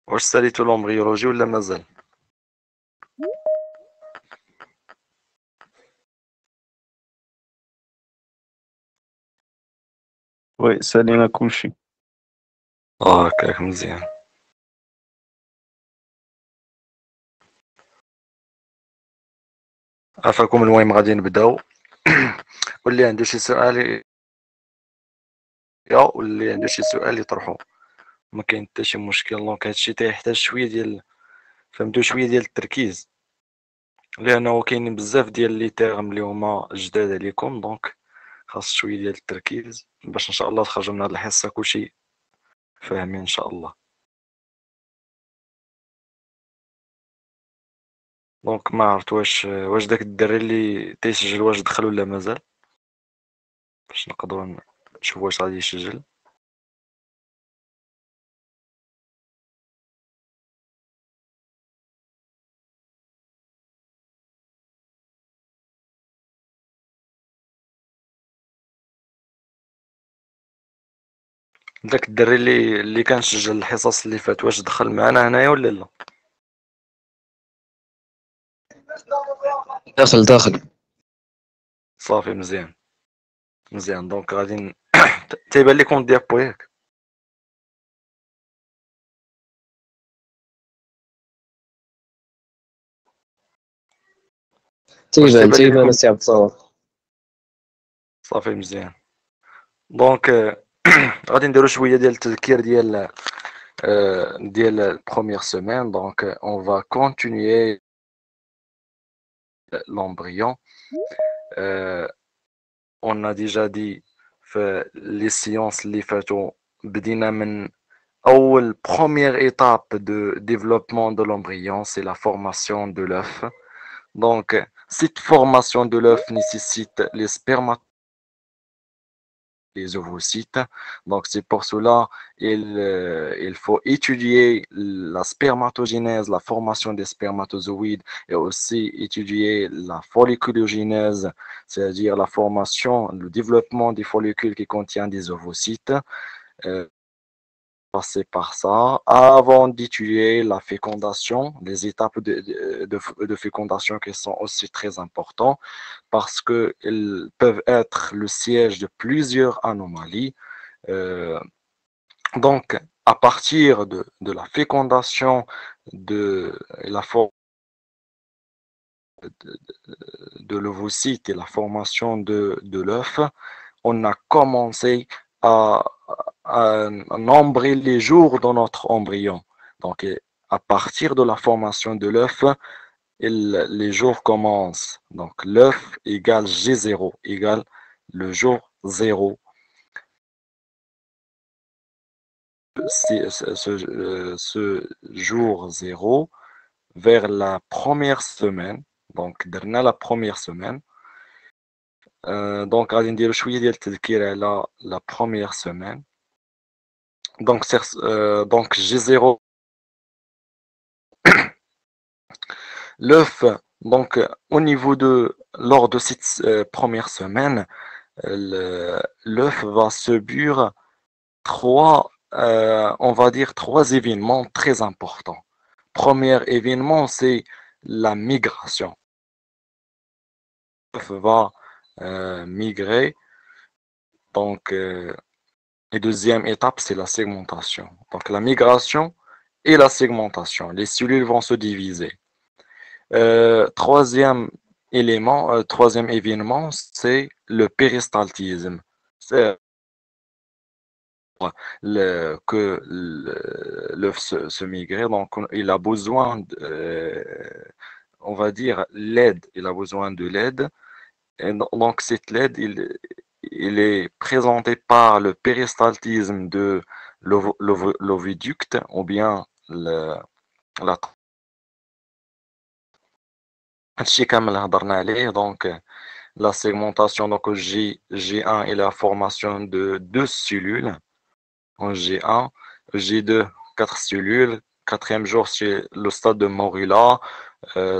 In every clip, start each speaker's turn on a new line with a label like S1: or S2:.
S1: واش ساليتو لومبريولوجي ولا مازال؟
S2: وي سالينا كلشي.
S1: هكاك مزيان. عافاكم، المهم غادي نبداو. واللي عنده شي سؤال واللي عنده شي سؤال يطرحو، ما كاين حتى شي مشكل. دونك هادشي تيحتاج شويه ديال، فهمتو، شويه ديال التركيز، لانه كاينين بزاف ديال لي تيرم اللي هما جداد عليكم. دونك خاص شويه ديال التركيز باش ان شاء الله تخرجوا من هاد الحصه كلشي فاهمين ان شاء الله. دونك ما عرفت واش داك الدري اللي تيسجل واش دخل ولا مازال، باش نقدروا نشوفوا واش غادي يسجل. داك الدري اللي كان سجل الحصص اللي فات واش دخل معنا هنايا ولا لا؟
S3: داخل.
S1: صافي مزيان مزيان. دونك غادي تيبان لكم ديابو ياك؟ واش تيبان
S3: تيبان
S1: لكم؟
S3: السي عبد الصمد.
S1: صافي مزيان. دونك غادي نديرو شويه ديال التذكير ديال البروميير سيمين. دونك اون فا كونتينيي l'embryon. On a déjà dit في les séances اللي فاتوا بدينا من أول première étape de développement de l'embryon, c'est la formation de l'œuf. Donc, cette formation de l'œuf nécessite les spermatozoïdes, les ovocytes. Donc, c'est pour cela il faut étudier la spermatogénèse, la formation des spermatozoïdes, et aussi étudier la folliculogénèse, c'est-à-dire la formation, le développement des follicules qui contiennent des ovocytes. Euh, Passer par ça avant d'étudier la fécondation, les étapes de fécondation qui sont aussi très importantes parce qu'ils peuvent être le siège de plusieurs anomalies. Euh, donc, à partir de la fécondation de la forme de l'ovocyte et la formation de l'œuf, on a commencé à, à nombrer les jours dans notre embryon. Donc, à partir de la formation de l'œuf, les jours commencent. Donc, l'œuf égale G0, égale le jour 0. Ce jour 0 vers la première semaine. Donc, درنا la première semaine. Donc غادي نديرو شويه ديال التذكير على la première semaine. Donc G0, l'œuf. Donc au niveau de lors de cette première semaine, l'œuf va subir on va dire trois événements très importants. Premier événement, c'est la migration. L'œuf va migrer. Donc et deuxième étape, c'est la segmentation. Donc la migration et la segmentation. Les cellules vont se diviser. Troisième élément, troisième événement, c'est le péristaltisme. C'est que l'œuf se migre, donc il a besoin, on va dire, l'aide. Il a besoin de l'aide. Et donc cette LED, il est présenté par le péristaltisme de l'oviducte ou bien la donc la segmentation. Donc G1 est la formation de deux cellules en G1, G2 quatre cellules, quatrième jour c'est le stade de Morilla,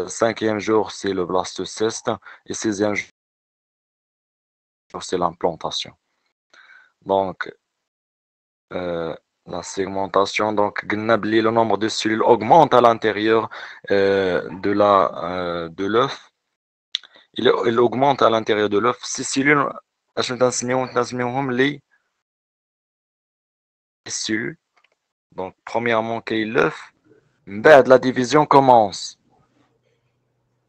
S1: cinquième jour c'est le blastocyste et sixième jour c'est l'implantation. Donc, La segmentation, donc le nombre de cellules augmente à l'intérieur de l'œuf. Il augmente à l'intérieur de l'œuf. Ces cellules, les cellules. Donc, premièrement, qu'il l'œuf, la division commence.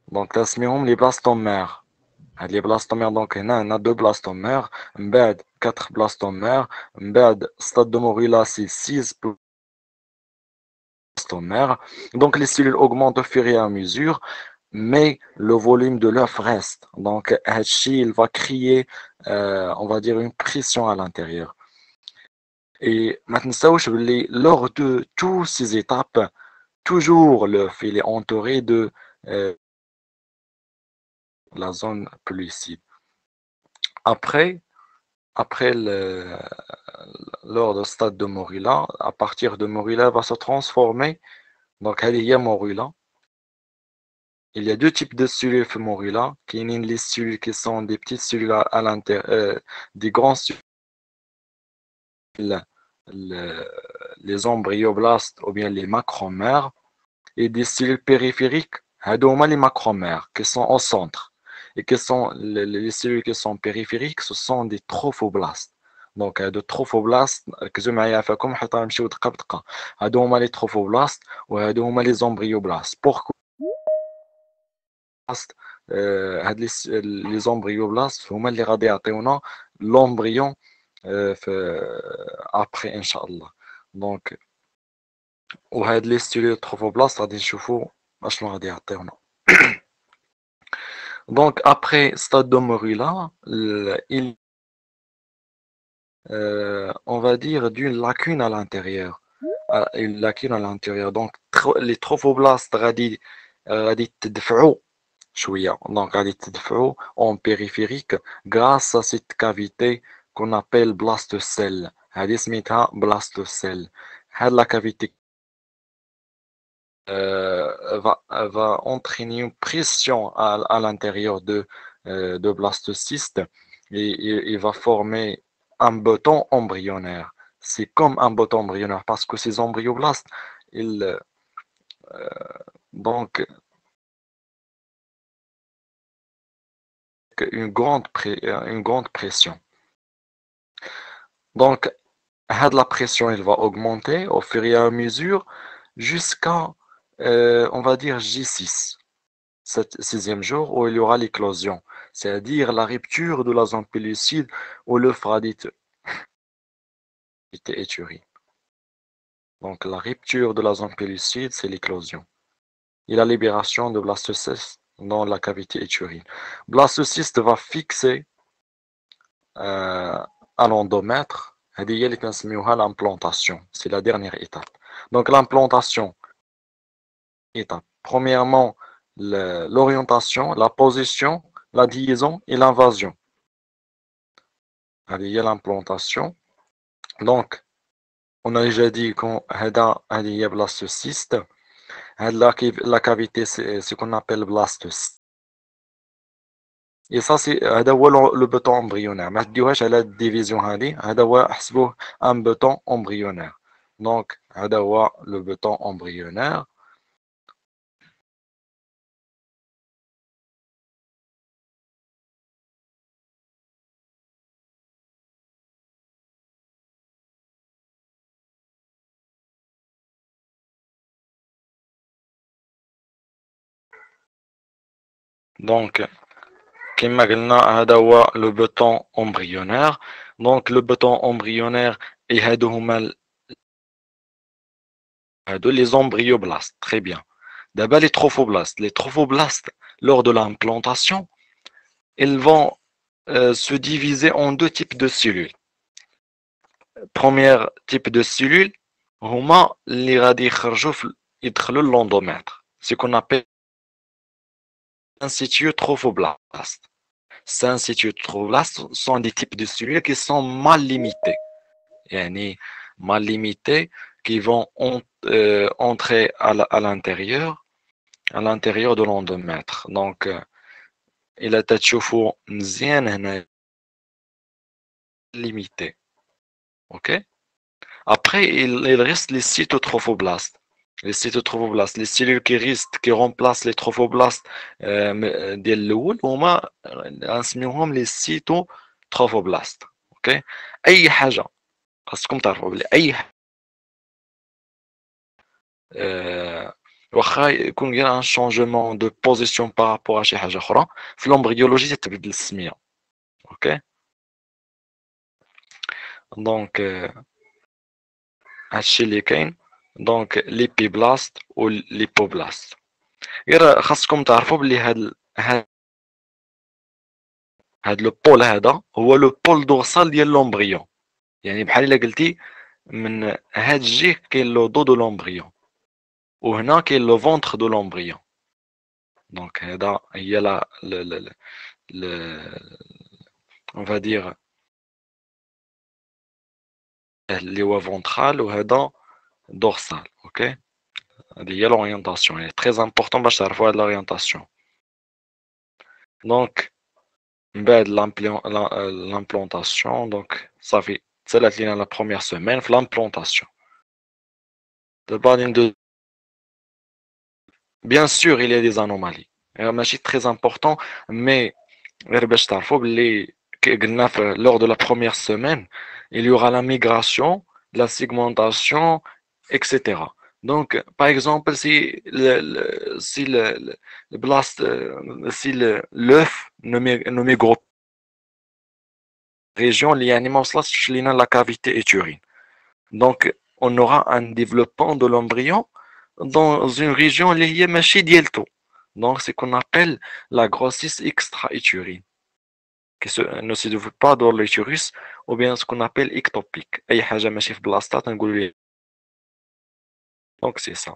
S1: Donc, les blastomères. Les blastomères, donc, on a deux blastomères, 4 blastomères, stade de Morilla, c'est 6 blastomères. Donc, les cellules augmentent au fur et à mesure, mais le volume de l'œuf reste. Donc, il va créer, on va dire, une pression à l'intérieur. Et maintenant, lors de toutes ces étapes, toujours l'œuf il est entouré de la zone pellucide. Après, après lors du stade de Morilla, à partir de Morilla, va se transformer. Donc, il y a Morilla. Il y a deux types de cellules Morilla, qui sont les cellules qui sont des petites cellules à l'intérieur, des grandes cellules, les embryoblastes ou bien les macromères, et des cellules périphériques, les macromères, qui sont au centre. Et qui sont les cellules qui sont périphériques, ce sont des trophoblastes. Donc, de trophoblastes, ركزوا معايا عافاكم حتى نمشيو دقة بدقة. هادو هما les trophoblastes وهادو هما les embryoblastes. Pourquoi هاد les embryoblastes هما اللي غادي يعطيونا l'embryon après إن شاء الله. Donc, وهاد لي ستيلو trophoblastes غادي نشوفو اشنو غادي يعطيونا. Donc, après stade de Morilla, il on va dire d'une lacune à l'intérieur. Une lacune à l'intérieur. Donc, les trophoblastes غادي يتدفعوا شوية. Donc, غادي يتدفعوا en périphérique grâce à cette cavité qu'on appelle blastocelle. هذه سميتها blastocelle. هاد la cavité va entraîner une pression à l'intérieur de blastocyste et il va former un bouton embryonnaire. C'est comme un bouton embryonnaire parce que ces embryoblastes, ils, donc, une grande pression. Donc, la pression, elle va augmenter au fur et à mesure jusqu'à, on va dire, J6. Sixième jour où il y aura l'éclosion, c'est-à-dire la rupture de la zone pellucide où l'œuf radite était éturé. Donc la rupture de la zone pellucide, c'est l'éclosion. Et la libération de blastocystes dans la cavité éturine. Blastocyste va fixer à l'endomètre, l'implantation. C'est la dernière étape. Donc l'implantation, étape. Premièrement, l'orientation, la position, la liaison et l'invasion. Il y a l'implantation. Donc, on a déjà dit qu'on a des blastocystes. La cavité, c'est ce qu'on appelle blastocyste. Et ça, c'est le bouton embryonnaire. ما تديوهاش على الديفيزيون هذه. هذا هو احسبوه un bouton embryonnaire. Donc, هذا هو le bouton embryonnaire. Donc, كما قلنا هذا هو le bouton embryonnaire. Donc, le bouton embryonnaire et هادو هما les embryoblastes. Très bien. D'abord, les trophoblastes. Les trophoblastes, lors de l'implantation, ils vont se diviser en deux types de cellules. Premier type de cellules, هما اللي غادي يدخلوا l'endomètre. Ce qu'on appelle syncytieux trophoblastes. Syncytieux trophoblastes sont des types de cellules qui sont mal limités. يعني mal limités, qui vont entrer à l'intérieur de l'endomètre. Donc, il a تشوفوا مزيان هنا limité. OK? Après, il reste les cytotrophoblastes. Les cytotrophoblastes, les cellules qui remplacent les trophoblastes ديال الأول هما نسميوهم les cytotrophoblastes. OK؟ أي حاجة خاصكم تعرفوا بلي أي واخا يكون غير ان شونجمون دو بوزيسيون بارابور ا شي حاجه اخرى في الامبريولوجي تتبدل السميه. اوكي دونك هادشي اللي كاين. دونك ليبيبلاست و ليبوبلاست غير خاصكم تعرفوا بلي هاد لو بول هذا هو لو بول دورسال ديال لومبريون. يعني بحال الا قلتي من هاد الجهه كاين لو دو دو لومبريون وهنا كاين لو فونتر دو لومبريون. دونك هذا هي لا on va dire اللي هو فونترال وهذا دورسال. اوكي هذه هي لورينتاسيون. هي تري امبورطون باش تعرفوا هاد لورينتاسيون. دونك من بعد لامبلونطاسيون دونك صافي تسالات لينا لا بروميير سيمين في لامبلونطاسيون. دابا غادي ندوز. Bien sûr, il y a des anomalies. ماشي très important, mais غير باش تعرفوا باللي قلنا lors de la première semaine, il y aura la migration, la segmentation, etc. Donc, par exemple, si le blast, si l'œuf ne migre région اللي يعني ما وصلتش لينا la cavité utérine. Donc, on aura un développement de l'embryon dans une région اللي هي ماشي ديالته. Donc, c'est qu'on appelle la grossesse extra-utérine, qui ne se développe pas dans l'utérus, ou bien ce qu'on appelle ectopique. أي حاجة ماشي في بلاصتها تنقولوا ليه. Donc, c'est ça.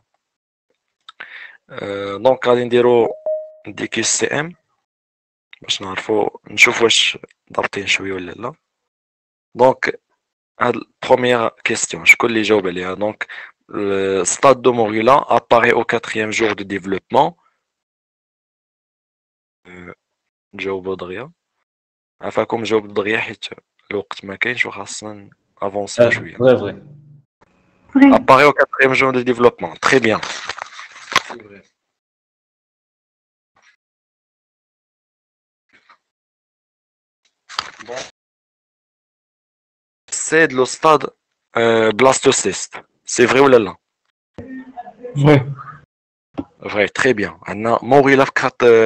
S1: Donc, غادي نديرو دي كي سي ام باش نعرفوا نشوف واش ضابطين شويه ولا لا. دونك هاد première question شكون اللي جاوب عليها. دونك le stade de morula apparaît au 4e jour de développement. جاوبوا دغيا. عفاكم جاوبوا دغيا حيت الوقت ما كاينش وخاصنا افونسي شويه.
S3: Vrai.
S1: Apparaît au 4e jour de développement. Très bien. C'est vrai. Bon. C'est le stade blastocyste. C'est vrai ou là?
S2: Vrai.
S1: Vrai, très bien. عندنا morula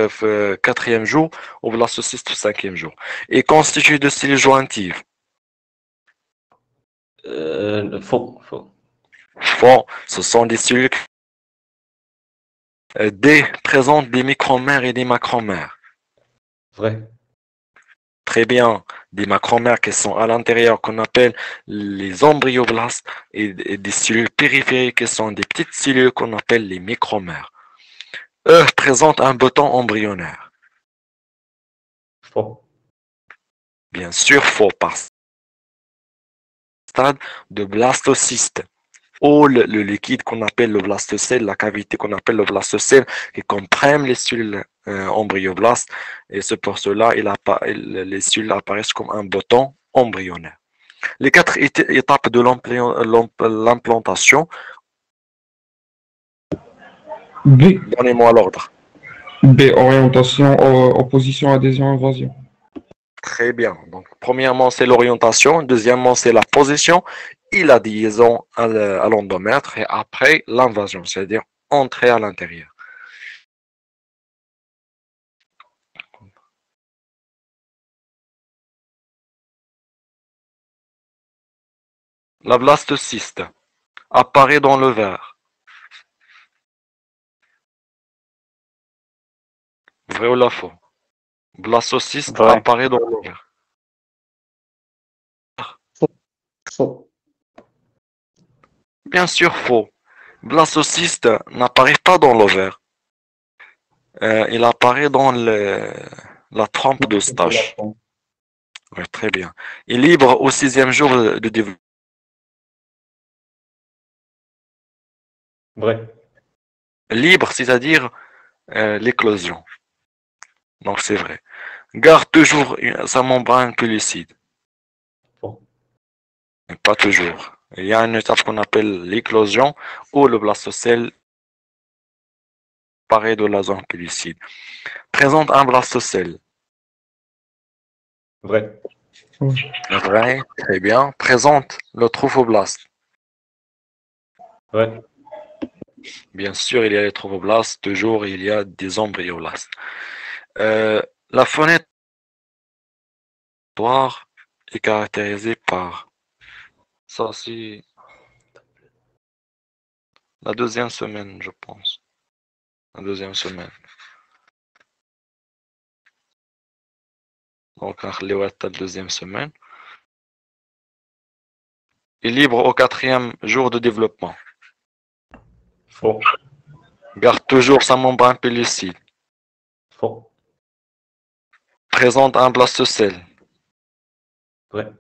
S1: في 4e jour ou blastocyste في 5e jour. Et constitué de cellules jointives.
S3: Faux. Faux.
S1: Bon, ce sont des cellules présentent des micromères et des macromères.
S3: Vrai.
S1: Très bien. Des macromères qui sont à l'intérieur qu'on appelle les embryoblastes et des cellules périphériques qui sont des petites cellules qu'on appelle les micromères. Eux présentent un bouton embryonnaire.
S3: Faux.
S1: Bien sûr, faux par stade de blastocyste. Ou le liquide qu'on appelle le blastocèle, la cavité qu'on appelle le blastocèle, qui comprennent les cellules embryoblastes. Et c'est pour cela les cellules apparaissent comme un bouton embryonnaire. Les 4 étapes de l'implantation.
S2: B.
S1: Donnez-moi l'ordre.
S2: B. Orientation, opposition, adhésion, invasion.
S1: Très bien. Donc, premièrement, c'est l'orientation. Deuxièmement, c'est la position et la liaison à l'endomètre. Et après, l'invasion, c'est-à-dire entrer à l'intérieur. La blastocyste apparaît dans le verre. Vrai ou la faux? Blastocyste
S2: Vrai.
S1: apparaît dans le verre.
S3: Faux.
S1: Bien sûr, faux. Blastocyste n'apparaît pas dans l'ovaire. Il apparaît dans la trempe de stage. Oui, très bien. Il est libre au 6e jour de développement.
S3: Vrai.
S1: Libre, c'est-à-dire l'éclosion. Donc c'est vrai. Garde toujours sa membrane pellucide.
S3: Faux.
S1: Mais pas toujours. Il y a une étape qu'on appelle l'éclosion où le blastocèle paraît de la zone pellucide. Présente un blastocèle.
S3: Vrai.
S1: Vrai, très bien. Présente le trophoblaste.
S3: Vrai.
S1: Bien sûr, il y a les trophoblastes, toujours il y a des embryoblastes. La fenêtre est caractérisée par ça, c'est la deuxième semaine, je pense. La deuxième semaine. Donc, la deuxième semaine. Et libre au 4e jour de développement.
S3: Faux.
S1: Garde toujours sa membrane pellucide.
S3: Faux.
S1: Présente un blastocèle.
S3: Vrai.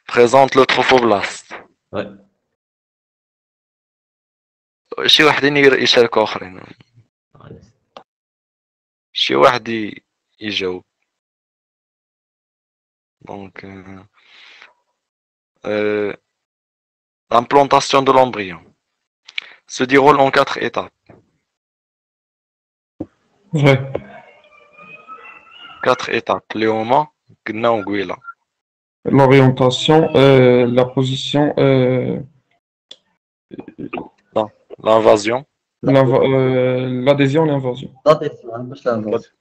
S1: Présente le trophoblaste.
S3: Ouais.
S1: شي واحدين يشاركوا آخرين. شي واحد يجاوب. Donc, l'implantation de l'embryon se déroule en 4 étapes.
S2: Vrai.
S1: 4 étapes. Léoma, Gna ou Guila.
S2: L'orientation, la position,
S1: L'invasion.
S2: l'adhésion, l'invasion.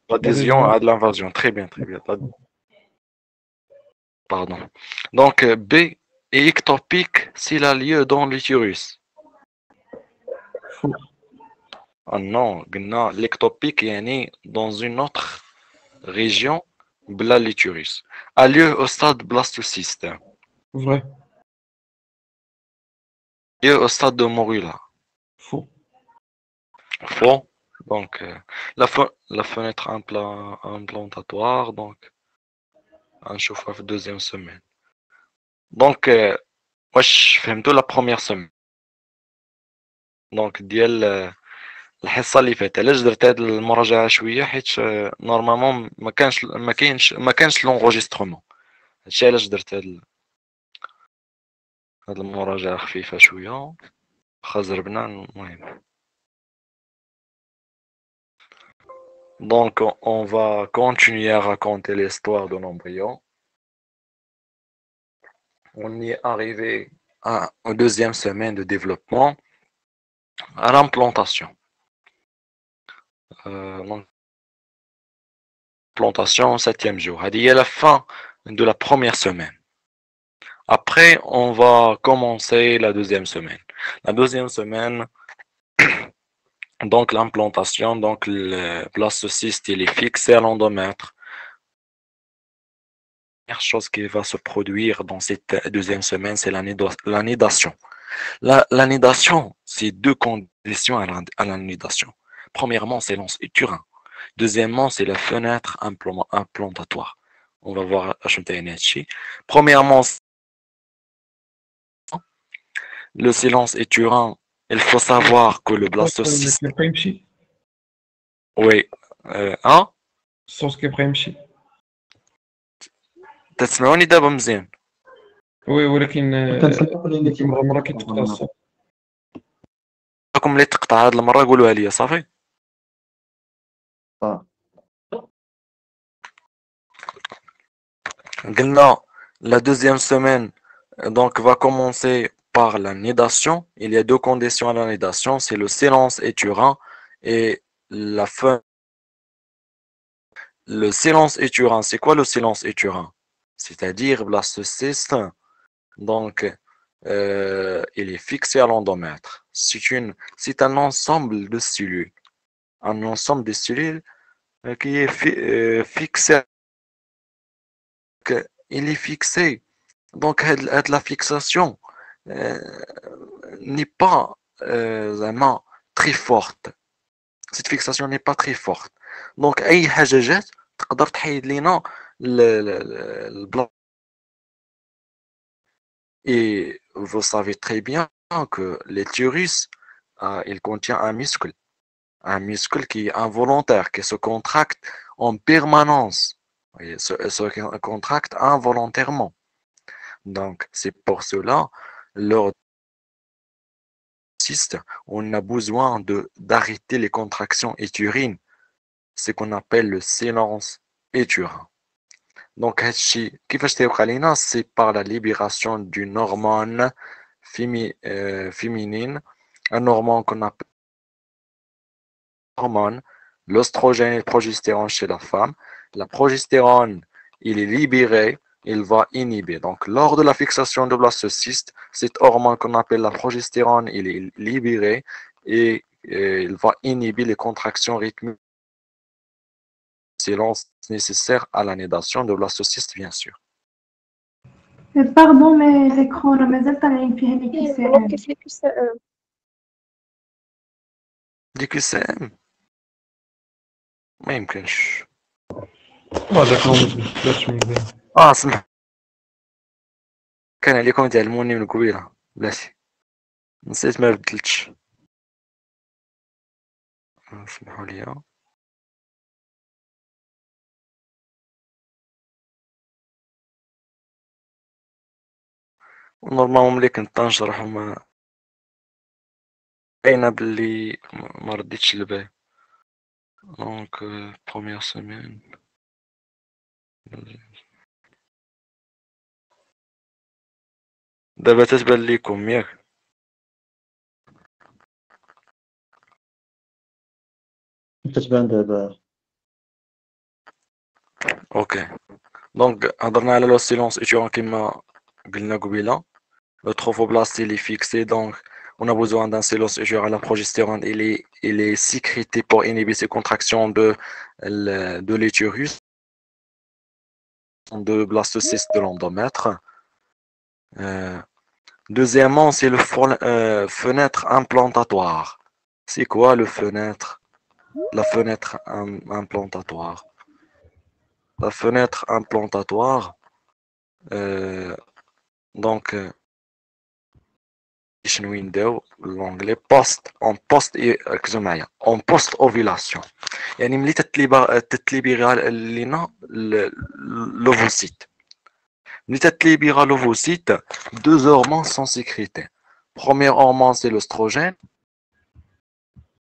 S1: L'adhésion à de l'invasion. Très bien, très bien. Pardon. Donc, B est ectopique s'il a lieu dans l'utérus.
S2: Faux.
S1: Ah non, l'ectopique est né dans une autre région, bla l'utérus. A lieu au stade blastocyste.
S2: Vrai.
S1: Lieu au stade de morula.
S2: Faux.
S1: Faux. Donc, la fenêtre implantatoire, donc, un chauffage deuxième semaine. Donc, واش فهمتوا la première semaine. Donc, ديال الحصه اللي فاتت علاش درت هاد المراجعه شويه حيت نورمالمون ما كانش لونغوجيسترومون. هادشي علاش درت هاد المراجعه خفيفه شويه واخا زربنا المهم. Donc, on va continuer à raconter l'histoire de l'embryon. On y est arrivé aux deuxième semaine de développement, à l'implantation. Donc, plantation au 7e jour. Il y a la fin de la première semaine. Après, on va commencer la deuxième semaine. La deuxième semaine, donc l'implantation, donc le blastocyste, il est fixé à l'endomètre. La première chose qui va se produire dans cette deuxième semaine, c'est l'anidation. L'anidation, c'est deux conditions à l'anidation. Premièrement, c'est l'anse utérin. Deuxièmement, c'est la fenêtre implantatoire. On va voir HMTNHI. Premièrement, le silence utérin. Il faut savoir que le blastocyste. Oui. Hein? تسمعوني دابا مزيان؟
S2: وي ولكن مرة كيتقطع الصوت.
S1: راكم اللي تقطع هاد المرة قولوها لي صافي. قلنا la deuxième semaine donc va commencer par la nidation. Il y a deux conditions à la nidation, c'est le silence utérin et la fin. Le silence utérin, c'est quoi le silence utérin? C'est-à-dire blastocyste, donc il est fixé à l'endomètre. C'est un ensemble de cellules, un ensemble de cellules qui est fixé. Il est fixé. Donc la fixation n'est pas vraiment très forte. Cette fixation n'est pas très forte. Donc أي حاجة جات تقدر تحيد لينا البلاصة. Et vous savez très bien que l'utérus il contient un muscle qui est involontaire, qui se contracte en permanence. Il se contracte involontairement. Donc, c'est pour cela lors cyste, on a besoin d'arrêter les contractions utérines, ce qu'on appelle le silence utérin. Donc, c'est par la libération d'une hormone féminine, un hormone qu'on appelle hormone, l'oestrogène et le progestérone chez la femme. La progestérone, il est libéré, il va inhiber. Donc, lors de la fixation de blastocyste, cette hormone qu'on appelle la progestérone, il est libéré et il va inhiber les contractions rythmiques nécessaires à la nidation de blastocyste, bien sûr.
S4: Pardon, mais l'écran là مازال طالعين فيه les QCM.
S1: دي QCM ما يمكنش.
S2: هذاك هو مازال مزيان.
S1: سمح، كان عليكم تعلموني من قبيله بلاتي، نسيت ما بدلتش، سمحوا لي. نورمالمون ملي كنت نشرح وما باينه بلي ما رديتش البال. دونك بروميير سيمين دابا تتبان ليكم ياك؟
S5: تتبان دابا.
S1: اوكي، دونك هضرنا على لو سيلونس اتيورون كيما قلنا قبيله. Le trophoblast il est fixé, donc on a besoin d'un silence utérien. La progestérone il est sécrété pour inhiber ces contractions de l'utérus, de blastocyste de l'endomètre. Deuxièmement, c'est le fenêtre implantatoire. C'est quoi le fenêtre? La fenêtre implantatoire. La fenêtre implantatoire, donc l'onglet en post ovulation. يعني ملي تتليبيرا لينا l'ovocyte. ملي تتليبيرا l'ovocyte, deux hormones sont sécrétés. Premier hormone c'est l'oestrogène,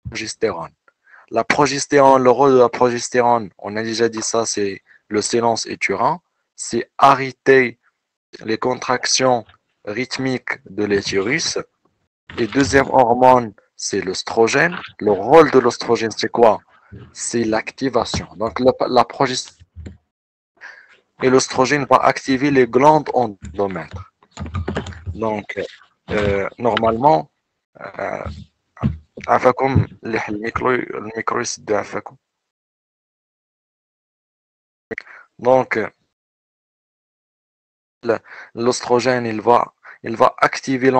S1: progestérone. La progestérone, le rôle de la progestérone, on a déjà dit ça, c'est le silence utérin, c'est arrêter les contractions rythmiques de l'utérus. Et deuxième hormone, c'est l'oestrogène. Le rôle de l'oestrogène, c'est quoi? C'est l'activation. Donc la progestérone et l'oestrogène va activer les glandes endomètres. Donc normalement, عفاكم الميكرو يسد عفاكم. Donc l'oestrogène il va activer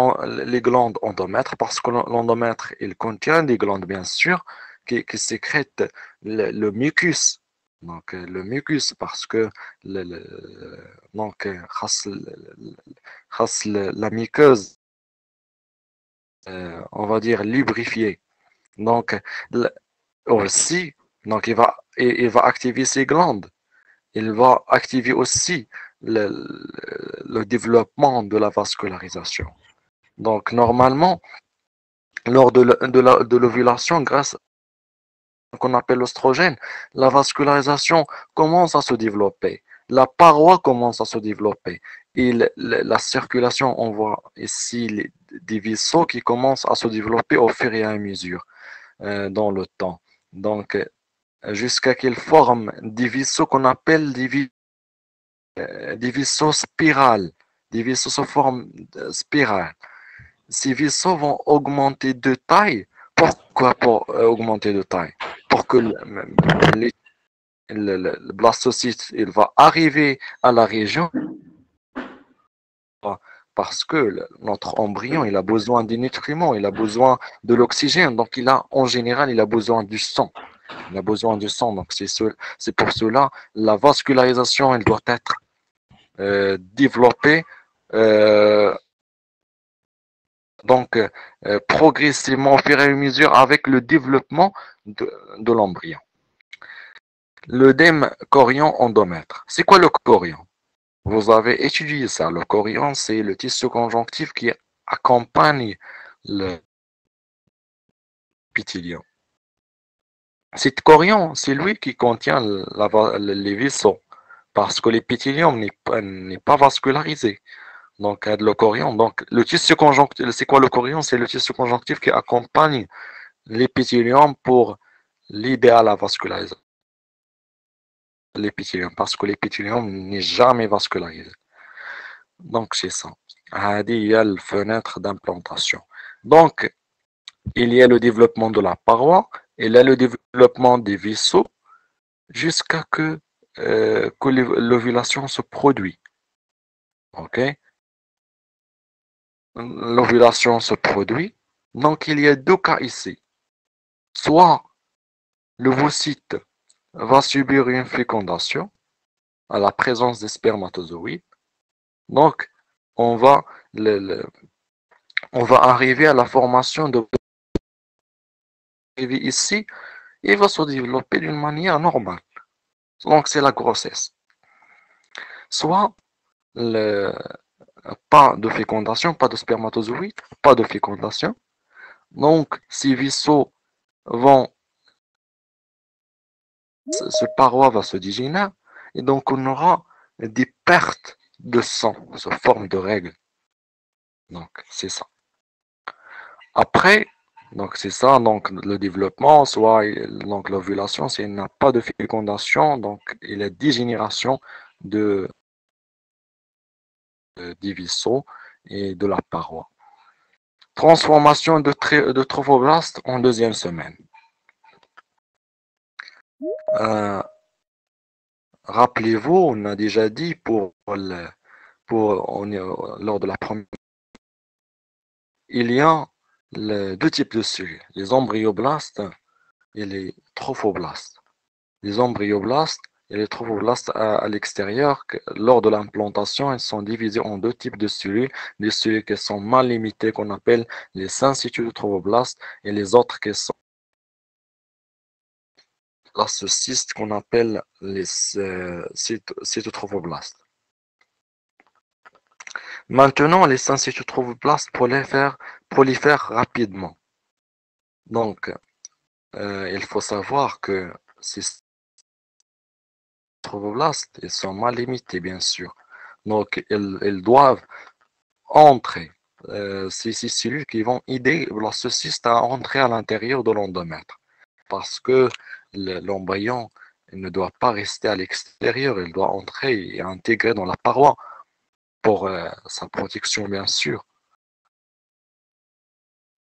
S1: les glandes endomètres parce que l'endomètre il contient des glandes bien sûr qui sécrètent le mucus. Donc le mucus parce que donc la muqueuse on va dire lubrifiée. Donc aussi donc il va activer ces glandes. Il va activer aussi le développement de la vascularisation. Donc, normalement, lors de l'ovulation, grâce à ce qu'on appelle l'oestrogène, la vascularisation commence à se développer. La paroi commence à se développer. Et la circulation, on voit ici des vaisseaux qui commencent à se développer au fur et à mesure dans le temps. Donc, jusqu'à qu'ils forment des vaisseaux qu'on appelle des vaisseaux spirales, des vaisseaux sous forme spirale. Ces vaisseaux vont augmenter de taille. Pourquoi pour augmenter de taille? Pour que le blastocyte il va arriver à la région parce que notre embryon il a besoin des nutriments, il a besoin de l'oxygène, donc en général il a besoin du sang. Il a besoin du sang, donc c'est pour cela la vascularisation elle doit être développée donc progressivement au fur et à mesure avec le développement de l'embryon. L'œdème chorion endomètre. C'est quoi le chorion? Vous avez étudié ça. Le chorion, c'est le tissu conjonctif qui accompagne le épithélium. Cet chorion, c'est lui qui contient les vaisseaux, parce que l'épithélium n'est pas vascularisé. Donc, le chorion, donc le tissu conjonctif, c'est quoi le chorion? C'est le tissu conjonctif qui accompagne l'épithélium pour l'aider à la vascularisation. L'épithélium, parce que l'épithélium n'est jamais vascularisé. Donc, c'est ça. Il y a la fenêtre d'implantation. Donc, il y a le développement de la paroi, il y a le développement des vaisseaux, jusqu'à que l'ovulation se produit. OK? L'ovulation se produit. Donc, il y a deux cas ici. Soit l'ovocyte va subir une fécondation à la présence des spermatozoïdes. Donc, on va, on va arriver à la formation de ici, il va se développer d'une manière normale. Donc, c'est la grossesse. Soit pas de fécondation, pas de spermatozoïdes, pas de fécondation. Donc, ces vaisseaux vont, ce paroi va se dégénérer et donc on aura des pertes de sang sous forme de règles. Donc, c'est ça. Après, donc c'est ça, donc le développement, soit donc l'ovulation, s'il n'y a pas de fécondation, donc il y a dégénération des vaisseaux et de la paroi. Transformation de trophoblastes en deuxième semaine. Rappelez-vous, on a déjà dit lors de la première, il y a deux types de cellules, les embryoblastes et les trophoblastes. Les embryoblastes et les trophoblastes à l'extérieur, lors de l'implantation, ils sont divisés en deux types de cellules, des cellules qui sont mal limitées, qu'on appelle les syncytiaux trophoblastes, et les autres qui sont l'ascocyste, qu'on appelle les cytotrophoblastes. Maintenant, les syncytiotrophoblastes prolifèrent rapidement. Donc, il faut savoir que ces trophoblastes, ils sont mal limités, bien sûr. Donc, ils doivent entrer. C'est ces cellules qui vont aider l'ascocyste à entrer à l'intérieur de l'endomètre. Parce que l'embryon ne doit pas rester à l'extérieur, il doit entrer et intégrer dans la paroi pour sa protection, bien sûr.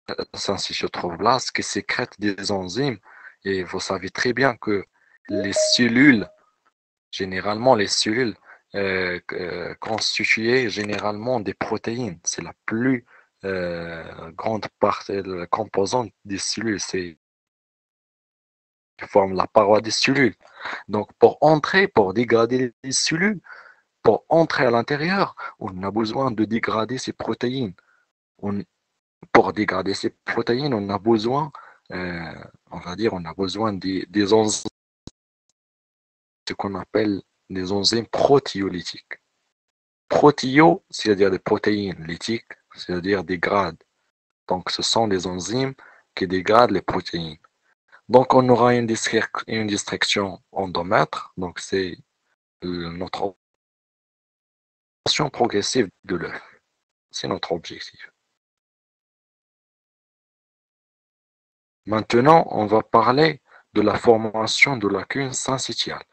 S1: C'est un syncytiotrophoblaste qui sécrète des enzymes. Et vous savez très bien que les cellules, généralement les cellules constituées généralement des protéines, c'est la plus grande partie de la composante des cellules, c'est qui forme la paroi des cellules. Donc pour entrer, pour dégrader les cellules, pour entrer à l'intérieur, on a besoin de dégrader ces protéines. Pour dégrader ces protéines, on a besoin, on va dire, on a besoin des enzymes, ce qu'on appelle des enzymes protéolytiques. Protéo, c'est-à-dire des protéines, lytiques, c'est-à-dire dégradent. Donc, ce sont des enzymes qui dégradent les protéines. Donc, on aura une distraction endomètre. Donc, c'est notre progressive de l'œuf. C'est notre objectif. Maintenant, on va parler de la formation de lacunes syncytiales.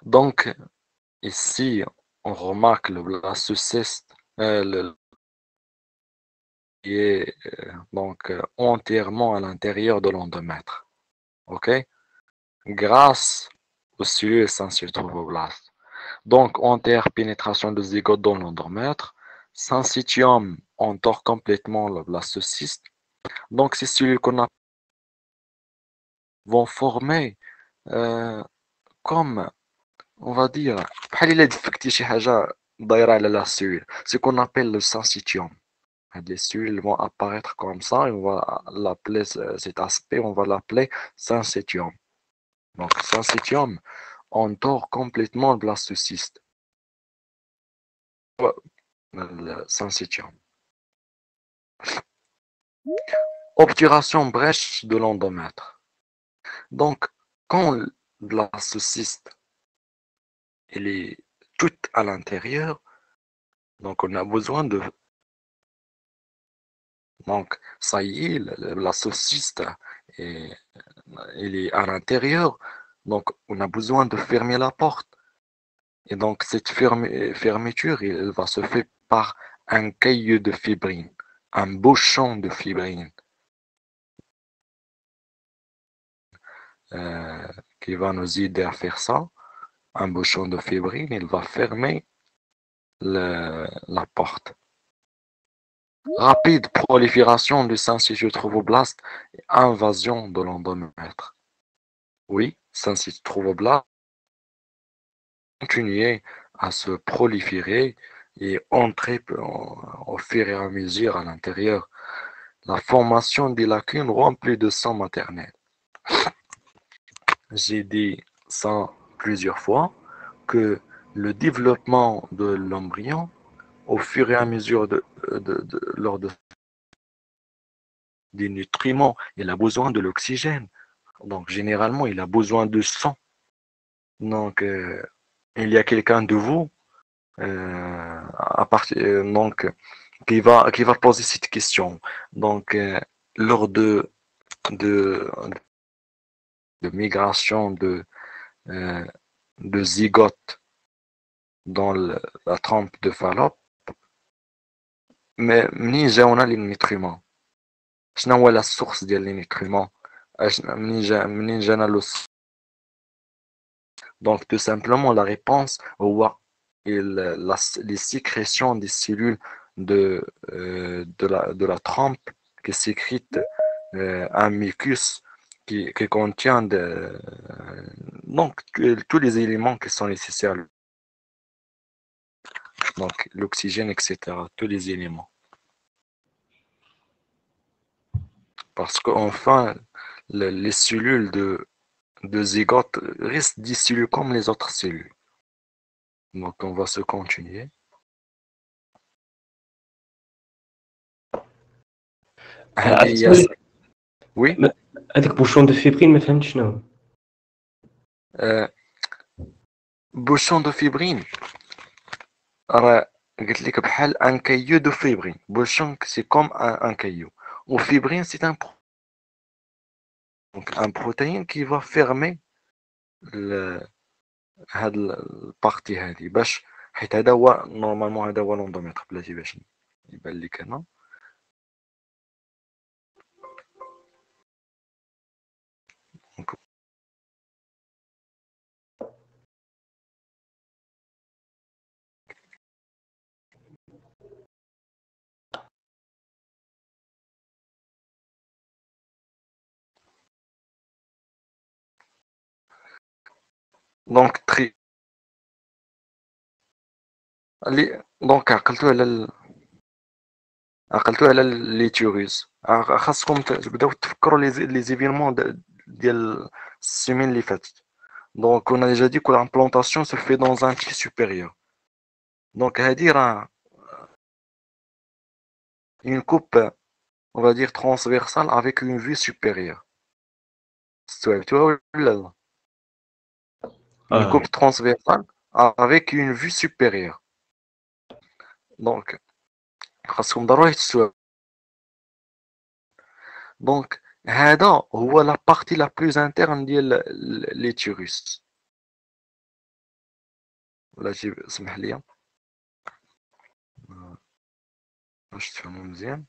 S1: Donc, ici, on remarque le blastocyste qui est donc entièrement à l'intérieur de l'endomètre. OK? Grâce aux cellules syncytiotrophoblastes. Donc, entière pénétration de zygote dans l'endomètre. Syncytium entoure complètement le blastocyste. Donc, ces cellules qu'on a vont former comme, on va dire, ce qu'on appelle le syncytium. Les cellules vont apparaître comme ça et on va l'appeler, cet aspect, on va l'appeler syncytium. Donc, syncytium entoure complètement le blastocyste. syncytium. Obturation brèche de l'endomètre. Donc, quand la cyste elle est toute à l'intérieur, donc on a besoin de... Donc, ça y est, la cyste est, elle est à l'intérieur, donc on a besoin de fermer la porte. Et donc, cette fermeture, elle va se faire par un caillou de fibrine, un bouchon de fibrine qui va nous aider à faire ça. Un bouchon de fibrine, il va fermer la porte. Rapide prolifération du syncytium trophoblaste et invasion de l'endomètre. Oui, syncytium trophoblaste continuer à se proliférer et entrer au fur et à mesure à l'intérieur. La formation des lacunes remplies de sang maternel. J'ai dit ça plusieurs fois, que le développement de l'embryon, au fur et à mesure lors des nutriments, il a besoin de l'oxygène. Donc, généralement, il a besoin de sang. Donc, il y a quelqu'un de vous donc, qui va poser cette question. Donc, lors de, de migration de zygote dans la trompe de Fallope, mais منين جاونا les nutriments شنو هو la source ديال les nutriments منين جانا donc tout simplement la réponse هو les sécrétions des cellules de la trompe qui sécrète un mucus qui contient donc tous les éléments qui sont nécessaires, donc l'oxygène, etc., tous les éléments. Parce qu'enfin, les cellules de zygote restent des cellules comme les autres cellules. Donc on va se continuer. Oui.
S3: هذاك بوشون دو فيبرين ما فهمتش شنو.
S1: بوشون دو فيبرين راه قلت لك بحال ان كايو دو فيبرين. بوشون سي كوم ان كايو و فيبرين سي ان donc un protéine qui va fermer هاد البارتي هادي باش حيت هذا هو نورمالمون هذا هو لوندوميتر بلاتي باش يبان لك هنا. دونك تري دونك عقلتو على ليتيروس. خاصكم تبداو تفكروا لي زيفينمون ديال السيمين اللي فاتت. دونك on a déjà dit que l'implantation se fait dans un pied supérieur. Donc هادي راه une coupe, on va dire transversale avec une vue supérieure. استوعبتوها ولا لا؟ Une coupe transversale avec une vue supérieure. Donc خاصكم ضروري تستوعبوا. Donc هذا هو la partie la plus interne ديال l'utérus. ولا اسمح لي باش تفهموا مزيان.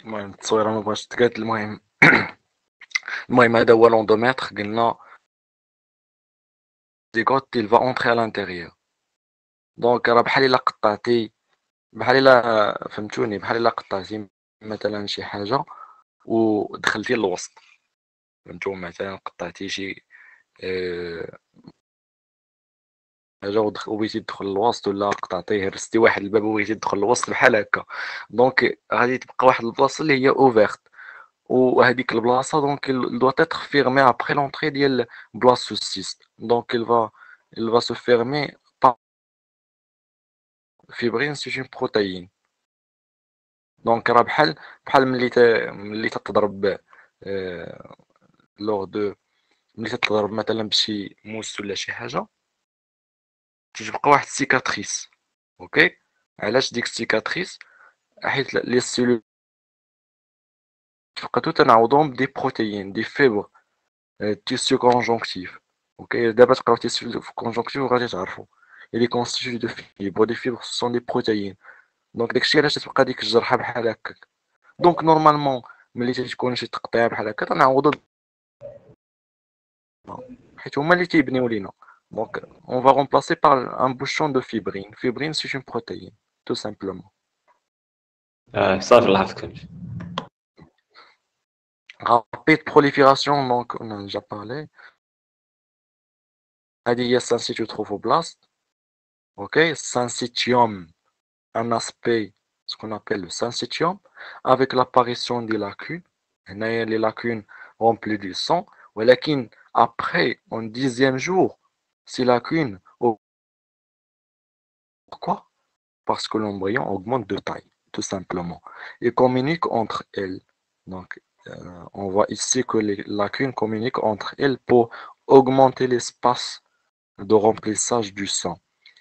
S1: المهم التصويره ما بغاتش تقاد. المهم هذا هو لوندوميتر قلنا zygote il va entrer à l'intérieur. Donc راه بحال إلا قطعتي بحال إلا فهمتوني بحال إلا قطعتي مثلا شي حاجة ودخلتي للوسط. فهمتوا مثلا قطعتي شي حاجة وبغيتي تدخل للوسط ولا قطعتيه هرستي واحد الباب وبغيتي تدخل للوسط بحال هكا. دونك غادي تبقى واحد البلاصة اللي هي اوفيرت وهذيك البلاصة دونك il doit être fermé après l'entrée ديال بلاصة السيست. دونك il va se fermer par fibrine c'est une protéine. دونك راه بحال ملي تضرب لوغ دو ملي تضرب مثلا بشي موس ولا شي حاجة تتبقى واحد السيكاتريس. اوكي علاش ديك السيكاتريس؟ حيت لي سيلول تبقى تنعوضهم بدي بروتيين دي فيبر تيسيو كونجونكتيف. اوكي دابا تقراو تيسيو كونجونكتيف وغادي تعرفوا اللي كونستيتيو دو فيبر دي فيبر سون دي بروتيين. دونك داكشي علاش تبقى ديك الجرحة بحال هكاك. دونك نورمالمون ملي تكون شي تقطيع بحال هكا تنعوضو حيت هما اللي تيبنيو لينا. Donc, on va remplacer par un bouchon de fibrine. Fibrine, c'est une protéine, tout simplement.
S3: صافي الله يحفظك.
S1: Rapide prolifération, donc on a déjà parlé. Il y a syncytium trophoblast. Ok, syncytium, un aspect, ce qu'on appelle le syncytium, avec l'apparition des lacunes. Les lacunes remplies du sang. Mais après, en 10e jour, ces lacunes, pourquoi? Parce que l'embryon augmente de taille, tout simplement, et communique entre elles. Donc, on voit ici que les lacunes communiquent entre elles pour augmenter l'espace de remplissage du sang.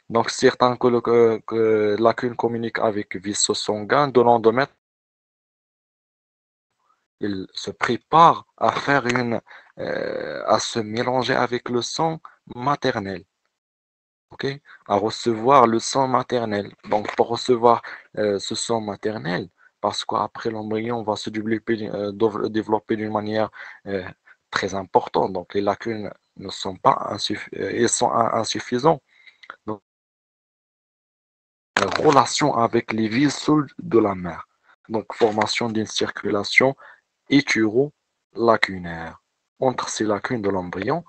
S1: Donc, certains que lacunes communiquent avec vaisseau sanguin de l'endomètre, il se prépare à à se mélanger avec le sang maternel. Ok, à recevoir le sang maternel. Donc, pour recevoir ce sang maternel, parce qu'après l'embryon va se développer d'une manière très importante. Donc, les lacunes ne sont pas ils sont insuffisants. Donc, la relation avec les vaisseaux de la mère. Donc, formation d'une circulation éturo-lacunaire entre ces lacunes de l'embryon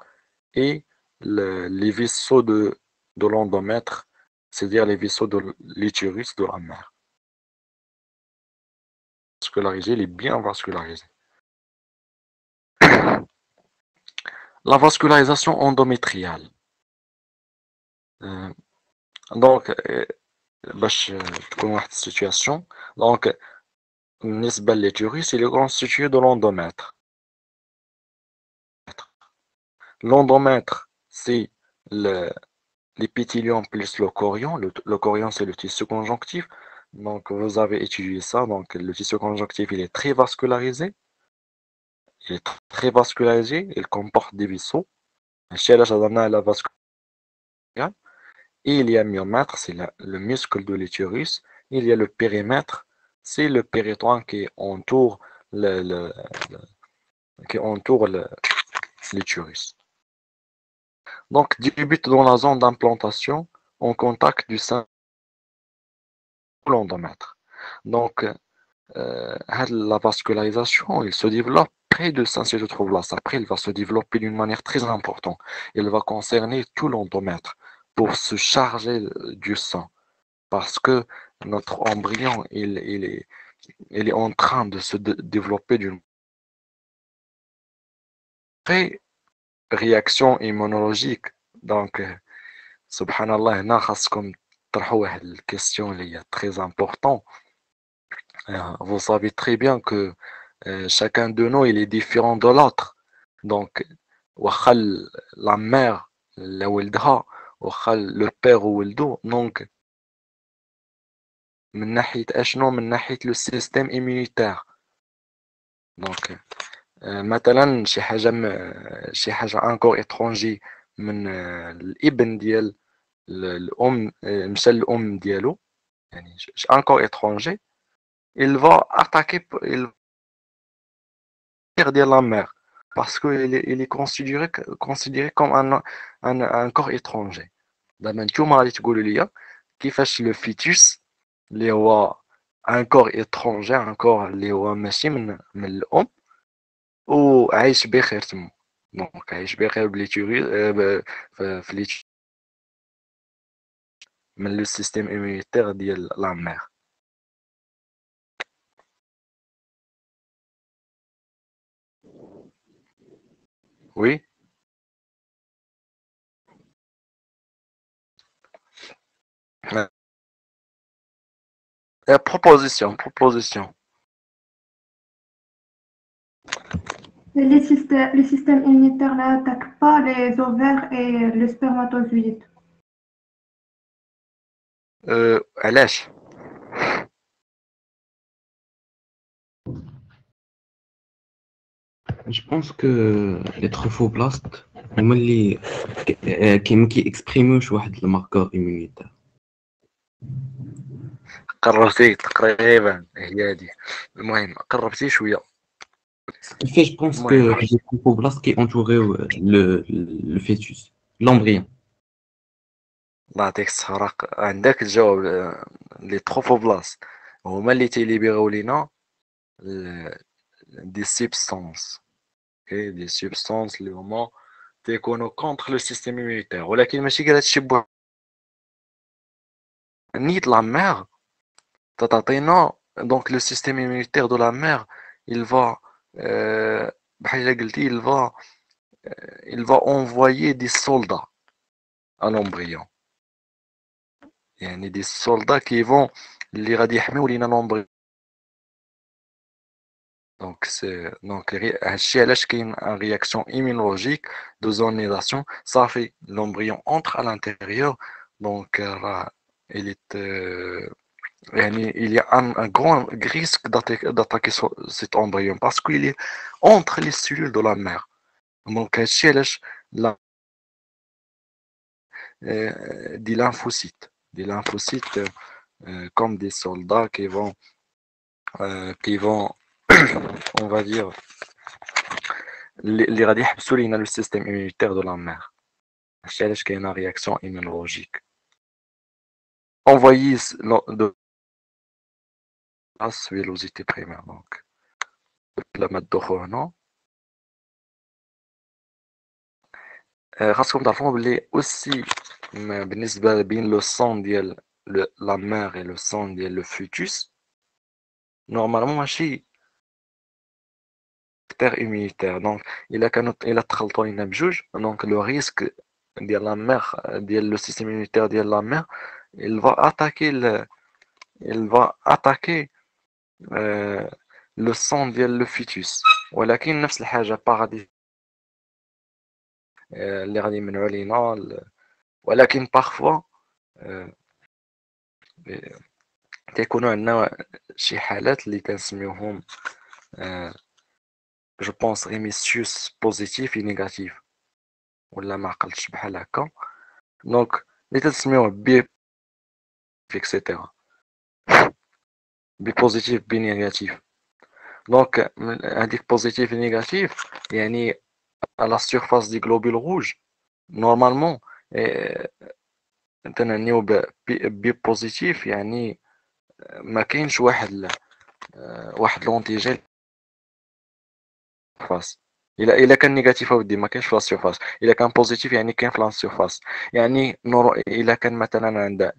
S1: et les vaisseaux de l'endomètre, c'est-à-dire les vaisseaux de l'utérus de la mère. Vascularisé, il est bien vascularisé. La vascularisation endométriale. Donc, باش تكون واحد السيتوياسيون دونك بالنسبة للutérus il est constitué de l'endomètre. L'endomètre c'est l'épithélium plus le chorion. Le chorion c'est le tissu conjonctif. Donc vous avez étudié ça. Donc le tissu conjonctif il est très vascularisé. Il est très vascularisé. Il comporte des vaisseaux. Et il y a le myomètre, c'est le muscle de l'utérus. Il y a le périmètre, c'est le péritone qui entoure l'utérus. Donc, débute dans la zone d'implantation en contact du sein de l'endomètre. Donc, la vascularisation, il se développe près de Saint-Cytotrophoblaste. Après, il va se développer d'une manière très importante. Il va concerner tout l'endomètre pour se charger du sang. Parce que notre embryon, il est en train de se développer d'une réaction immunologique. Donc, subhanallah, هنا خاصكم تطرحوا واحد الكيستيون اللي هي très important. Vous savez très bien que chacun de nous, il est différent de l'autre. Donc, واخا la mère لولدها واخا le père وولدو. Donc, من ناحية اشنو؟ من ناحية لو سيستيم immunitaire. Donc, مثلا شي حاجة انكور étranger من الابن ديال الام مشى للام ديالو يعني انكور étranger il va attaquer ديال la mère. parce qu'il est considéré comme un corps étranger. دابا نتوما غادي تقولوا لي كيفاش لو فيتوس اللي هو ان كور étranger ان كور اللي هو ماشي من الام وعايش بخير تما دونك عايش بخير بليتوري في من لو سيستيم immunitaire ديال لا مير. وي proposition.
S4: Les systèmes immunitaires n'attaquent pas les ovaires et le spermatozoïde.
S1: علاش؟
S6: Je pense que les trophoblastes هما اللي كي اكسبريموش واحد الماركور immunitaire.
S1: قربتي تقريبا هي هذه. المهم قربتي شويه.
S6: Fait, je pense que les trophoblastes qui entouraient le fœtus, l'embryon.
S1: الله يعطيك الصحة عندك الجواب. لي تروفوبلاست هما اللي تيليبيغيو لينا دي سبستانس دي سبستانس اللي هما تيكونوا كونتر لو سيستيم immunitaire ولكن ماشي غير هادشي بوحدو. نيت لا مير تعطينا دونك لو سيستيم immunitaire دو لا مير il va بحال الا قلتي il va envoyer des soldats à l'embryon. يعني دي soldats qui vont اللي غادي يحميو لينا l'embryon. Donc هادشي علاش كاين ان réaction immunologique de zonisation صافي l'embryon entre à l'intérieur donc راه il est يعني il y a un grand risque d'attaquer cet embryon parce qu'il est entre les cellules de la mère. Donc هادشي علاش des lymphocytes comme des soldats qui vont on va dire اللي غادي يحبسوا لينا لو سيستيم immunitaire de la mère. هادشي علاش كاينه réaction immunologique envoyée de la vélocité primaire. donc لما تدوخوا هنا خاصكم تعرفوا بلي اوسي بالنسبه بين لو سون ديال لا مير et لو سون ديال لو فيتوس نورمالمون ماشي كتير immunitaire. دونك الا تخلطوا لينا بجوج دونك لو ريسك ديال لا مير ديال لو سيستيم immunitaire ديال لا مير il va attaquer لو سون ديال لو فيتوس ولكن نفس الحاجه غادي اللي غادي يمنعوا لينا ولكن بارفوا تيكونوا عندنا شي حالات اللي كنسميوهم جو بونس ريميسيوس بوزيتيف اي نيجاتيف ولا ما عقلتش بحال هكا دونك اللي تسميوه بي اكسيتيرا بي بوزيتيف بي نيجاتيف. دونك هذيك بوزيتيف نيجاتيف يعني على السيرفاس دي غلوبول روج نورمالمون تنعنيو بي بوزيتيف يعني ما كاينش واحد لونتيجين فاس. الا كان نيجاتيف اودي ما كاينش في لا سيرفاس. الا كان بوزيتيف يعني كاين في لا سيرفاس. يعني الا كان مثلا عند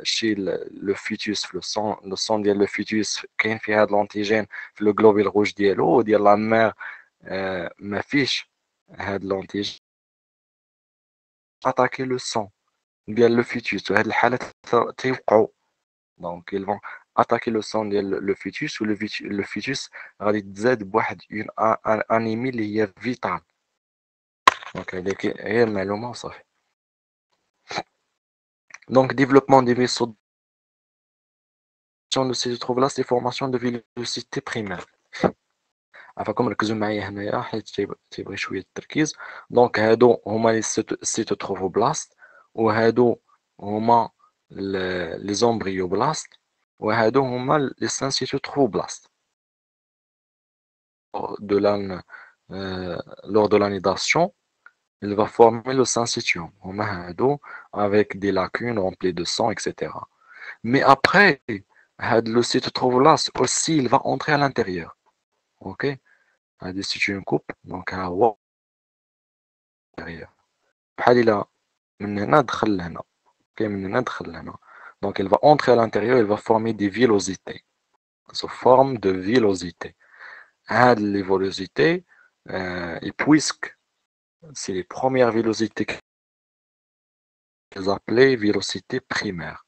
S1: شي لو فيتوس في لو سون ديال لو فيتوس كاين فيه هاد لونتيجين في لو غلوبول روج ديالو وديال لا مير ما فيش هاد لونتيجين اتاكي لو سون ديال لو فيتوس وهاد الحالات تيوقعوا دونك ils vont attaquer le sang ديال لو فيتوس لو فيتوس غادي تزاد بواحد انيمي اللي هي فيتال. دونك هذيك هي المعلومه وصافي. دونك développement des vaisseaux de ces trophoblastes et formation de vélocité primaire. عفاكم ركزوا معايا هنايا حيت تيبغي شويه التركيز. دونك هادو هما لي سيتوتروفوبلاست وهادو هما لي زومبريوبلاست وهادو هما لي سينسيتوتروفوبلاست de l'âne lors de l'anidation, il va former le syncytium avec des lacunes remplies de sang, etc. Mais après, le cytotrophoblaste aussi, il va entrer à l'intérieur. Ok? Si tu une coupe, donc à l'intérieur. بحال إلا من هنا دخل لهنا. Ok, من هنا دخل لهنا. Donc il va entrer à l'intérieur, il va former des villosités. Sous forme de villosité. Les villosités, et puisque c'est les premières villosités qu'ils appelaient villosités primaires.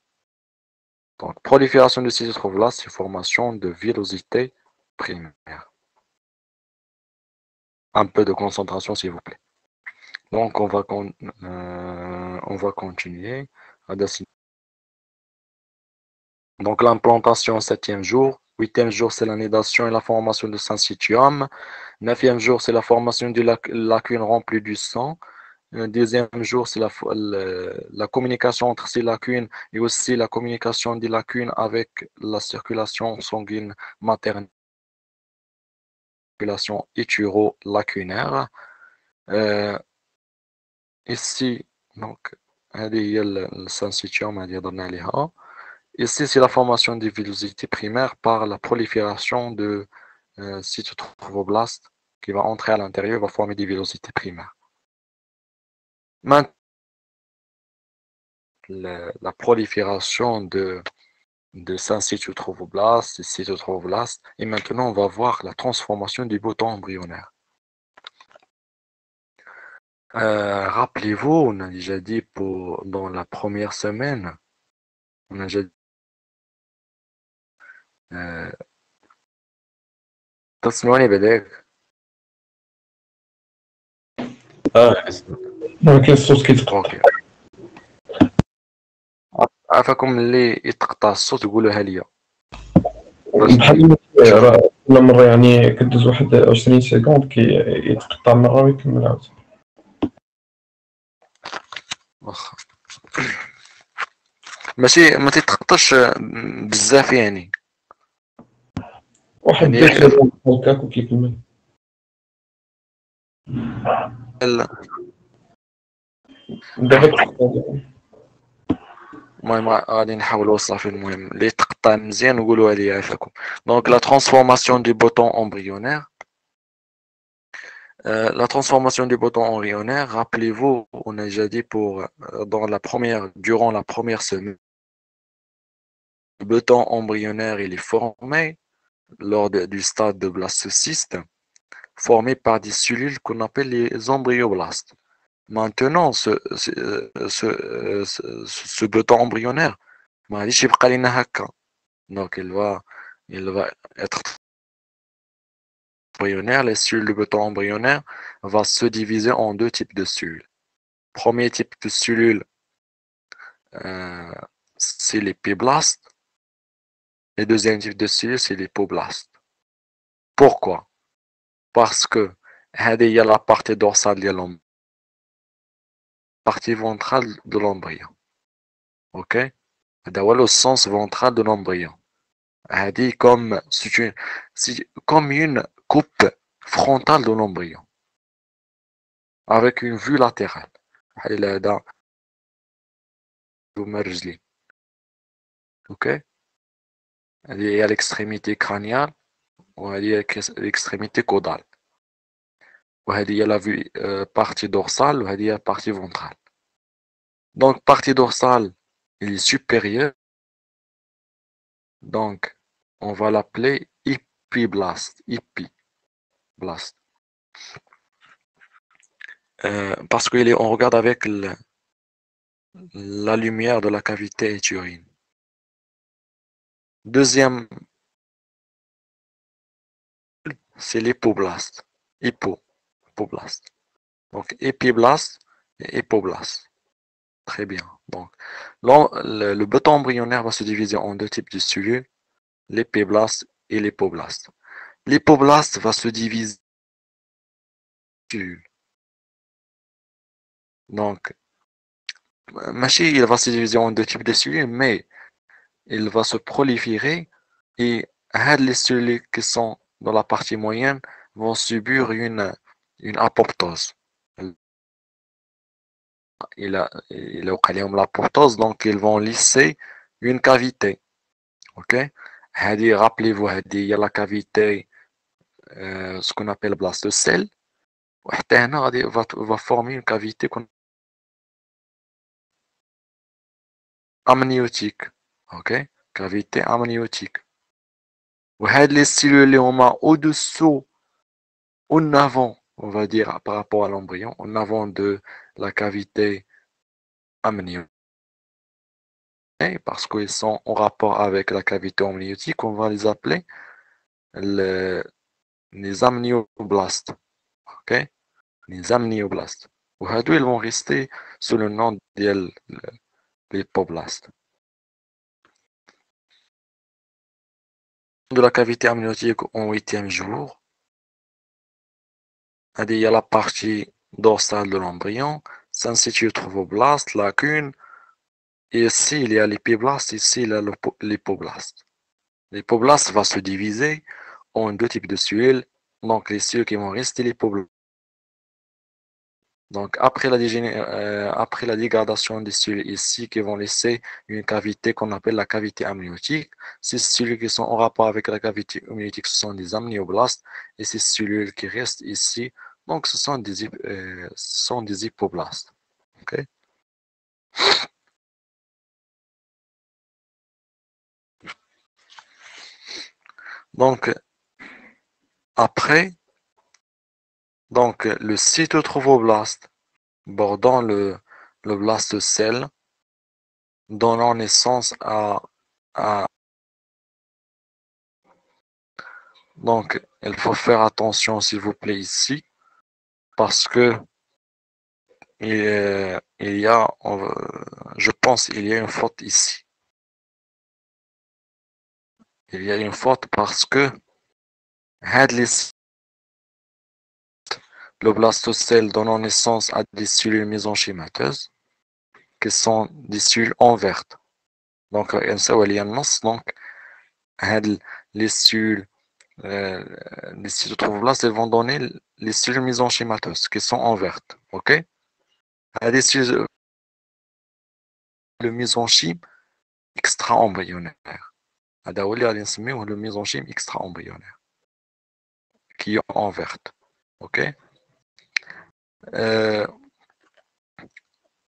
S1: Donc, prolifération de cytotrophoblastes, c'est formation de villosités primaires. Un peu de concentration, s'il vous plaît. Donc, on va continuer. Donc, l'implantation, 7e jour. 8e jour, c'est l'anidation et la formation de syncytium. 9e jour, c'est la formation de lacunes remplies du sang. Le 10e jour, c'est la communication entre ces lacunes et aussi la communication des lacunes avec la circulation sanguine maternelle, circulation éturo-lacunaire. Ici, donc, le syncytium, ici, c'est la formation des villosités primaires par la prolifération de cytotrophoblastes qui va entrer à l'intérieur, va former des villosités primaires. Maintenant, la prolifération de syncytiotrophoblastes, cytotrophoblastes, et maintenant on va voir la transformation du bouton embryonnaire. Rappelez-vous, on a déjà dit dans la première semaine, on a déjà dit تسمعوني بداك
S2: ما كاين الصوت كيتقطع.
S1: اوكي عافاكم اللي يتقطع الصوت قولوها ليا
S2: بحال راه كل مرة يعني كدوز واحد 20 سكوند كيتقطع مرة ويكمل عاود.
S1: واخا ماشي ما تيتقطعش بزاف يعني
S2: واحد
S1: يعني
S2: 2 سكوند هكاك وكيكمل. دابا تقطع.
S1: المهم غادي نحاول وصافي المهم اللي تقطع مزيان وقولوها لي عافاكم. Donc la transformation du bouton embryonnaire. La transformation du bouton embryonnaire, rappelez-vous, on a déjà dit durant la première semaine, le bouton embryonnaire il est formé lors du stade de blastocyste, formé par des cellules qu'on appelle les embryoblastes. Maintenant, ce bouton embryonnaire, donc il va être embryonnaire. Les cellules du bouton embryonnaire va se diviser en deux types de cellules. Premier type de cellules, c'est les piblastes. Et deuxième type de cellules, c'est les hypoblastes. Pourquoi? Parce que il y a la partie dorsale de l'embryon, partie ventrale de l'embryon. Ok? Le sens ventral de l'embryon. Comme une coupe frontale de l'embryon. Avec une vue latérale. Ok? Il y a l'extrémité crânienne ou il y a l'extrémité caudale. Il y a la vue partie dorsale ou il y a la partie ventrale. Donc, partie dorsale, il est supérieur. Donc, on va l'appeler épiblaste. Épiblaste. Parce qu'on regarde avec la lumière de la cavité utérine. Deuxième, c'est l'hypoblaste. Hypoblaste. Donc, épiblaste et hypoblaste. Très bien. Donc, le bouton embryonnaire va se diviser en deux types de cellules, l'épiblaste et l'hypoblaste. L'hypoblaste va se diviser en cellules. Donc, il va se diviser en deux types de cellules, mais il va se proliférer et les cellules qui sont dans la partie moyenne vont subir une une apoptose. Il a l'apoptose, donc ils vont lisser une cavité. Ok? Rappelez-vous, il y a la cavité, ce qu'on appelle blastocelle. وحتى هنا غادي va former une cavité amniotique. Ok? Cavité amniotique. وهاد les cellules اللي هما au-dessous, en avant, on va dire par rapport à l'embryon, en avant de la cavité amniotique, parce qu'ils sont en rapport avec la cavité amniotique, on va les appeler les amnioblastes. Ok? Les amnioblastes. وهادو ils vont rester sous le nom ديال l'hypoblaste. De la cavité amniotique au 8e jour, il y a la partie dorsale de l'embryon, ça se situe le trophoblast, la cune, et ici il y a l'épiblaste, ici il y a l'hypoblaste. L'hypoblaste va se diviser en deux types de cellules, donc les cellules qui vont rester l'hypoblaste. Donc après la dégradation des cellules ici qui vont laisser une cavité qu'on appelle la cavité amniotique, ces cellules qui sont en rapport avec la cavité amniotique ce sont des amnioblastes et ces cellules qui restent ici, donc ce sont des hypoblastes. Okay? Donc après, le cytotrophoblaste bordant le blastocelle, donnant naissance à donc il faut faire attention s'il vous plaît ici parce que il y a je pense il y a une faute ici. Il y a une faute parce que le blastocelle donnant naissance à des cellules mésenchymateuses qui sont des cellules envertes. Donc les cellules les cytotrophoblastes elles vont donner les cellules mésenchymateuses qui sont envertes. Ok? Des cellules le mésenchyme extra-embryonnaire. Le mésenchyme extra-embryonnaire qui est enverte. Ok?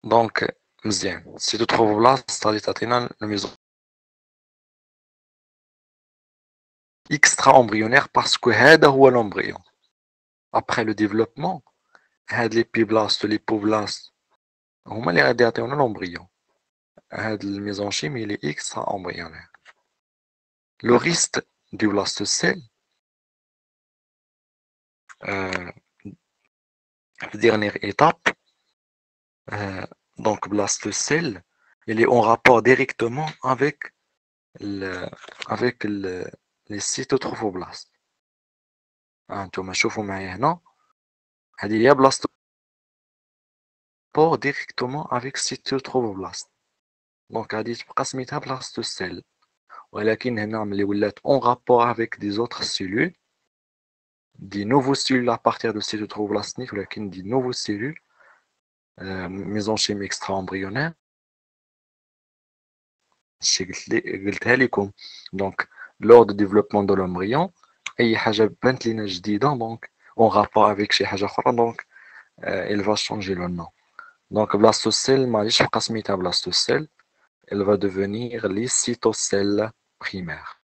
S1: Donc, مزيان السيتوتروفوبلاست غادي تعطينا الميزون extra-embryonnaire parce que هذا هو l'embryon. Après le développement, هاد l'épiblaste, l'hypoblaste هما اللي غادي يعطيونا l'embryon. هاد الميزونشيم il est extra-embryonnaire. Le reste du blastocelle, dernière étape, donc blastocelle, il est en rapport directement avec les cytotrophoblastes. انتم شوفوا معايا هنا هذه هي بلاصتو rapport directement avec cytotrophoblastes. دونك غادي تبقى سميتها blastocelle. ولكن هنا ملي ولات en rapport avec des autres cellules, des nouveaux cellules à partir de cytotrophoblastes ولكن des nouveaux cellules mésenchyme extra-embryonnaire. قلتها لكم donc lors du développement de l'embryon اي حاجه بانت لينا جديده donc en rapport avec شي حاجه اخرى donc il va changer le nom. Donc blastocelle ما غاديش تبقى سميتها blastocelle, elle va devenir les cytocelles primaires.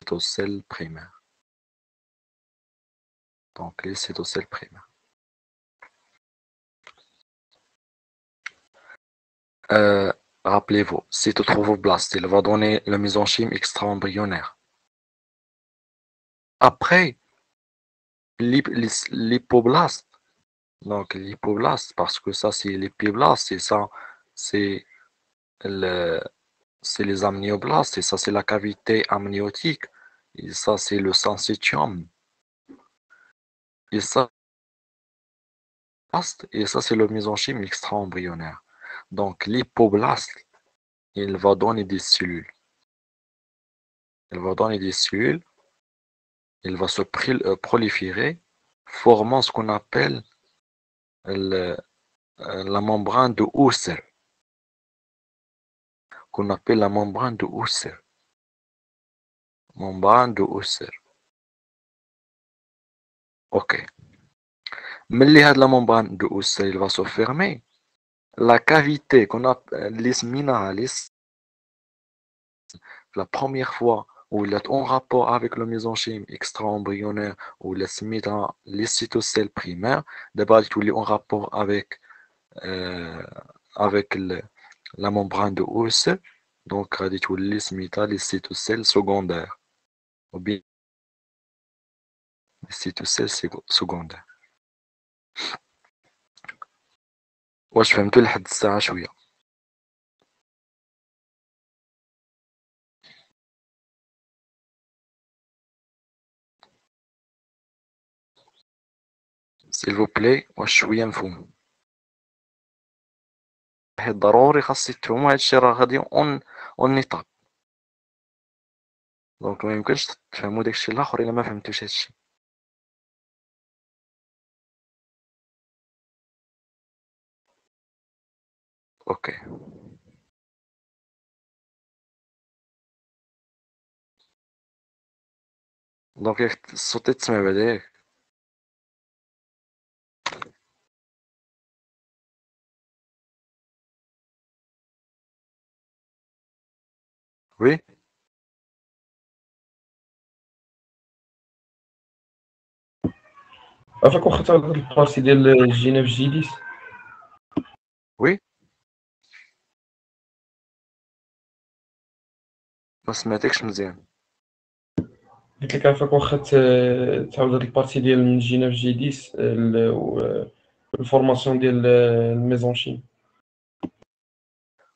S1: Cytocelles primaires. Donc les cytocelles primaires. Rappelez-vous, cytotrophoblaste, il va donner le mésenchyme extra-embryonnaire. Après, l'hypoblaste, donc l'hypoblaste, parce que ça c'est l'épiblaste, et ça c'est les amnioblastes, et ça c'est la cavité amniotique, et ça c'est le syncytium, et ça c'est le mésenchyme extra-embryonnaire. Donc l'hypoblaste, il va donner des cellules. Il va donner des cellules, il va se proliférer, formant ce qu'on appelle la membrane de Husserl. Qu'on appelle la membrane de Husserl. Membrane de Husserl. Ok. Mais la membrane de Husserl il va se fermer. La cavité qu'on appelle l'isminalis, la première fois où il est en rapport avec le mésenchyme extra-embryonnaire ou les cytocèles primaires, d'abord il est en rapport avec la membrane de Husserl, donc les cytocèles secondaires ou bien les cytocèles secondaires. واش فهمتوا لحد الساعة شوية؟ s'il vous plaît واش شوية مفهوم؟ حيت ضروري خاص تفهموا هادشي راه غادي اون نيطاب، دونك ما يمكنش تفهموا داكشي الاخر الا ما فهمتوش هادشي. اوكي دونك ياك الصوت تسمع بعدا ياك؟ وي
S2: عافاك واخا تهضر البارتي ديال الجينا في جيليس.
S1: وي ما سمعتكش مزيان.
S2: قلت لك عافاك واخا تعاود هاد البارتي ديال من جينا في جيليس الفورماسيون ديال الميزونشيم.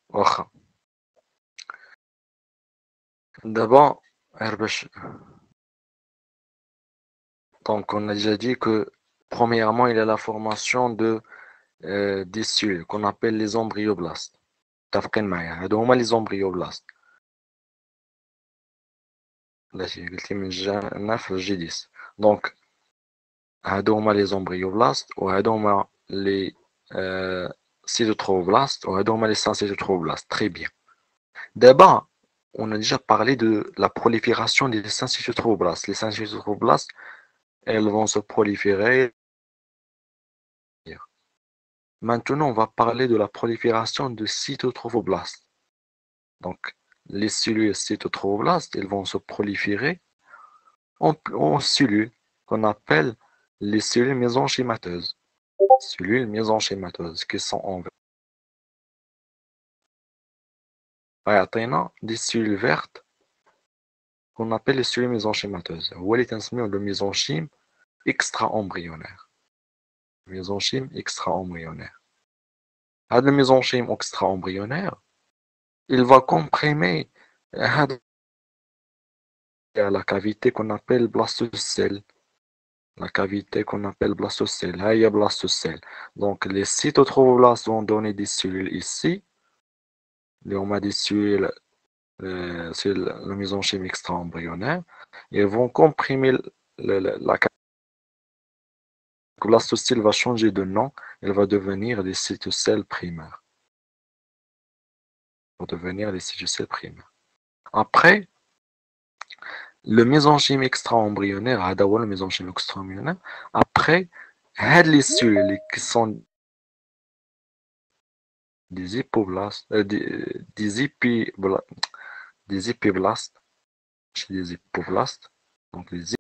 S1: واخا دابا غير باش donc on a déjà dit que premièrement il y a la formation de des cellules qu'on appelle les embryoblastes. متفقين معايا؟ هادو هما les embryoblastes. ماشي قلتي من جانا في الجي 10. دونك هادو هما les embryoblastes وهادو هما les cytotrophoblastes وهادو هما les syncytotrophoblastes. Très bien. D'abord, on a déjà parlé de la prolifération des syncytotrophoblastes. Les syncytotrophoblastes, elles vont se proliférer. Maintenant, on va parler de la prolifération de cytotrophoblastes. Donc, les cellules cytotrophoblastes, elles vont se proliférer en cellules qu'on appelle les cellules mésenchymateuses. Cellules mésenchymateuses qui sont en vert. Des cellules vertes qu'on appelle les cellules mésenchymateuses. Ou les le mésenchyme extra-embryonnaire. Mésenchyme extra-embryonnaire. Le mésenchyme extra-embryonnaire, il va comprimer la cavité qu'on appelle blastocèle. La cavité qu'on appelle blastocèle. Là, il y a blastocèle. Donc, les cytotrophoblastes vont donner des cellules ici. On a des cellules, c'est le mésenchyme extra-embryonnaire. Ils vont comprimer la cavité. Le blastocèle va changer de nom. Elle va devenir des cytocèles primaires. Après, le mésenchyme extra-embryonnaire, après, les cellules qui sont des hypoblastes, des épiblastes, donc les